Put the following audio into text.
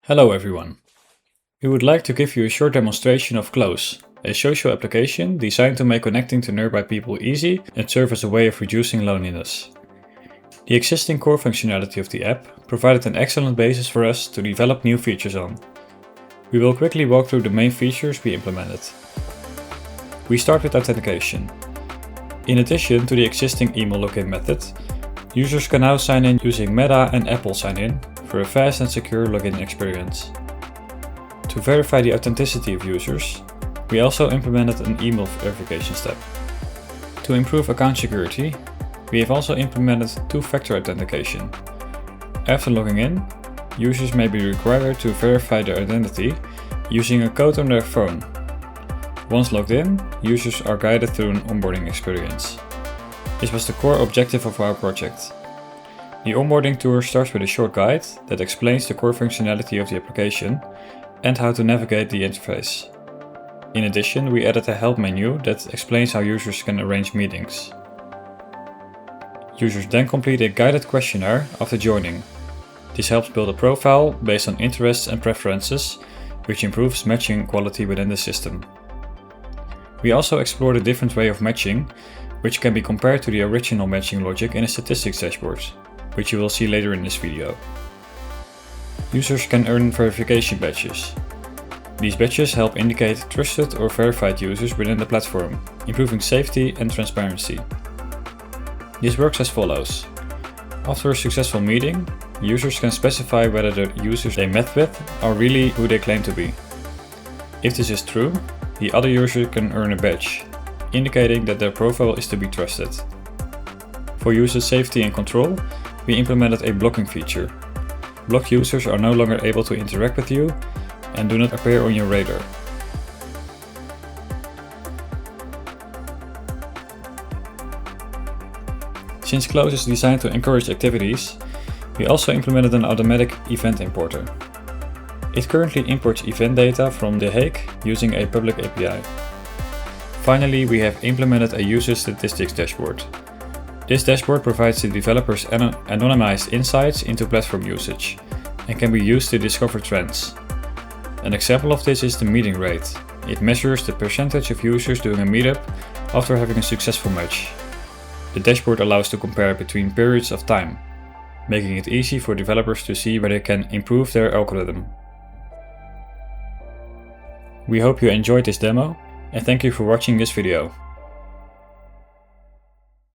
Hello everyone. We would like to give you a short demonstration of Close, a social application designed to make connecting to nearby people easy and serve as a way of reducing loneliness. The existing core functionality of the app provided an excellent basis for us to develop new features on. We will quickly walk through the main features we implemented. We start with authentication. In addition to the existing email login method, users can now sign in using Meta and Apple sign-in for a fast and secure login experience. To verify the authenticity of users, we also implemented an email verification step. To improve account security, we have also implemented two-factor authentication. After logging in, users may be required to verify their identity using a code on their phone. Once logged in, users are guided through an onboarding experience. This was the core objective of our project. The onboarding tour starts with a short guide that explains the core functionality of the application and how to navigate the interface. In addition, we added a help menu that explains how users can arrange meetings. Users then complete a guided questionnaire after joining. This helps build a profile based on interests and preferences, which improves matching quality within the system. We also explored a different way of matching, which can be compared to the original matching logic in a statistics dashboard, which you will see later in this video. Users can earn verification badges. These badges help indicate trusted or verified users within the platform, improving safety and transparency. This works as follows. After a successful meeting, users can specify whether the users they met with are really who they claim to be. If this is true, the other user can earn a badge, indicating that their profile is to be trusted. For user safety and control, we implemented a blocking feature. Blocked users are no longer able to interact with you and do not appear on your radar. Since Close is designed to encourage activities, we also implemented an automatic event importer. It currently imports event data from The Hague using a public API. Finally, we have implemented a user statistics dashboard. This dashboard provides the developers anonymized insights into platform usage and can be used to discover trends. An example of this is the meeting rate. It measures the percentage of users doing a meetup after having a successful match. The dashboard allows to compare between periods of time, making it easy for developers to see where they can improve their algorithm. We hope you enjoyed this demo and thank you for watching this video.